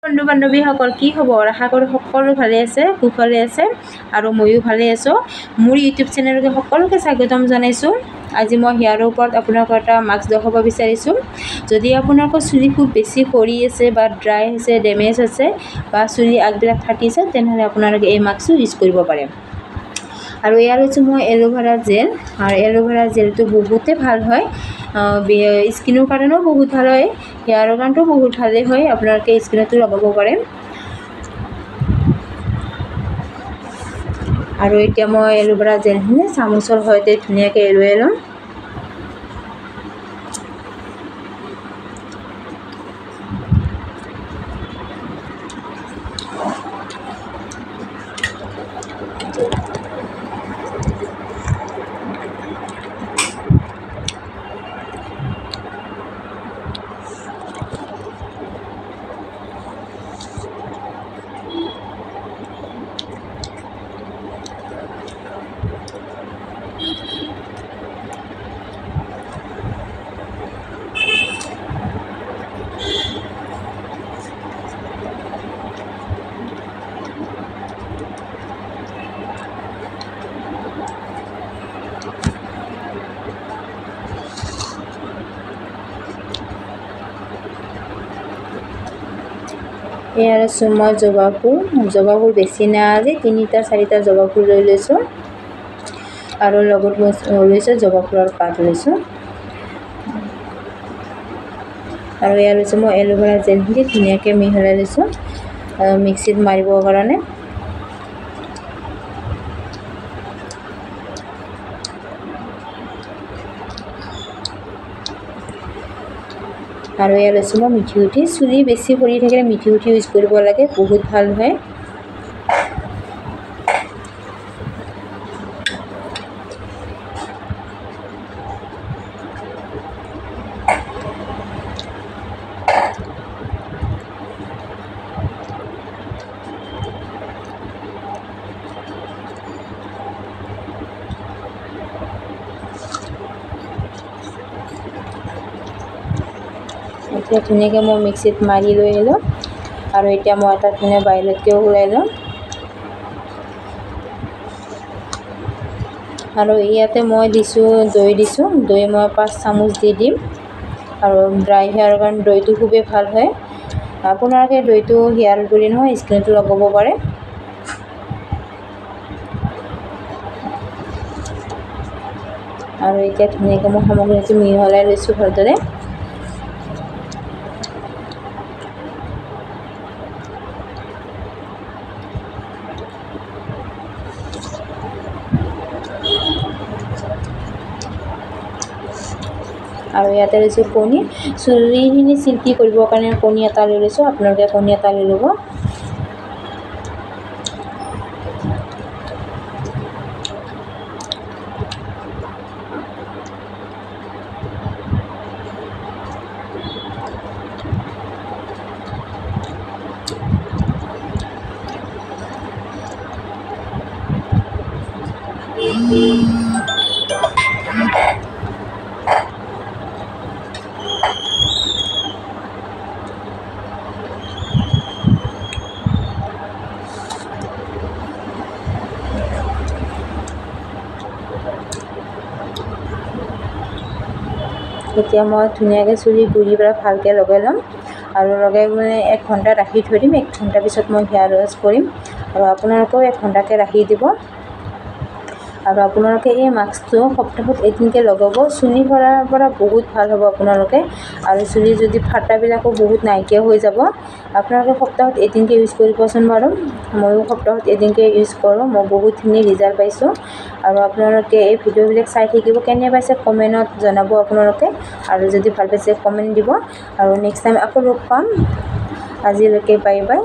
বন্ধু বান্ধৱীসকল কি খবৰ? আশা কৰোঁ সকলো ভালে আছে, কুশলে আছে আৰু ময়ো ভালে আছোঁ। মোৰ ইউটিউব চেনেলকে সকলোকে স্বাগতম জনাইছোঁ। আজি মই হেয়াৰৰ ওপৰত আপোনালোকৰ এটা মাস্ক দেখাব বিচাৰিছোঁ। যদি আপোনালোকৰ চুলি খুব বেছি সৰি আছে বা ড্ৰাই হৈছে, ডেমেজ হৈছে বা চুলি আগবিলাক ফাটিছে, তেনেহ'লে আপোনালোকে এই মাস্কটো ইউজ কৰিব পাৰে। আৰু এয়া লৈছোঁ মই এল'ভেৰা জেল, আৰু এল'ভেৰা জেলটো বহুতেই ভাল হয়, স্কিনৰ কাৰণেও বহুত ভাল হয়, হেয়াৰৰ কাৰণেও বহুত ভালেই হয়। আপোনালোকে স্কিনতো লগাব পাৰে। আৰু এতিয়া মই এল'ভেৰা জেলখিনি চামুচৰ সৈতে ধুনীয়াকৈ এৰুৱাই ল'ম। এয়া লৈছোঁ মই জবা ফুল বেছি নাই, আজি 3-4টা জবা ফুল লৈ লৈছোঁ, আৰু লগত লৈছোঁ জবা ফুলৰ পাত লৈছোঁ। আৰু এয়া লৈছোঁ মই এল'ভেৰা জেলখিনি ধুনীয়াকৈ মিহলাই লৈছোঁ মিক্সিত মাৰিবৰ কাৰণে। আৰু এয়া লৈছোঁ মই মিঠি গুটি। চুলি বেছি সৰি থাকিলে মিঠি গুটি ইউজ কৰিব লাগে, বহুত ভাল হয়। এতিয়া ধুনীয়াকৈ মই মিক্সিত মাৰি লৈ আহিলোঁ, আৰু এতিয়া মই এটা ধুনীয়া বাহিৰতকৈ ওলাই ল'ম। আৰু ইয়াতে মই দৈ মই 5 চামুচ দি দিম। আৰু ড্ৰাই হেয়াৰৰ কাৰণে দৈটো খুবেই ভাল হয়। আপোনালোকে দৈটো হেয়াৰত বুলি নহয়, স্কিনতো লগাব পাৰে। আৰু এতিয়া ধুনীয়াকৈ মই সামগ্ৰীটো মিহলাই লৈছোঁ ভালদৰে। আৰু ইয়াতে লৈছোঁ কণী। চুলিখিনি চিল্কি কৰিবৰ কাৰণে কণী এটা লৈ লৈছোঁ, আপোনালোকে কণী এটা লৈ ল'ব। এতিয়া মই ধুনীয়াকৈ চুলি গুৰিৰ পৰা ভালকৈ লগাই ল'ম, আৰু লগাই 1 ঘণ্টা ৰাখি থৈ দিম। 1 ঘণ্টাৰ পিছত মই হেয়াৰ ৱাছ কৰিম, আৰু আপোনালোকেও 1 ঘণ্টাকৈ ৰাখি দিব। আৰু আপোনালোকে এই মাস্কটো সপ্তাহত এদিনকৈ লগাব। চুলি সৰাৰ পৰা বহুত ভাল হ'ব আপোনালোকে, আৰু চুলি যদি ফাটাবিলাকো বহুত নাইকিয়া হৈ যাব। আপোনালোকে সপ্তাহত এদিনকৈ ইউজ কৰিবচোন বাৰু। ময়ো সপ্তাহত এদিনকৈ ইউজ কৰোঁ, মই বহুতখিনি ৰিজাল্ট পাইছোঁ। আৰু আপোনালোকে এই ভিডিঅ'বিলাক চাই থাকিব, কেনে পাইছে কমেণ্টত জনাব আপোনালোকে, আৰু যদি ভাল পাইছে কমেণ্ট দিব। আৰু নেক্সট টাইম আকৌ লগ পাম। আজিলৈকে বাই বাই।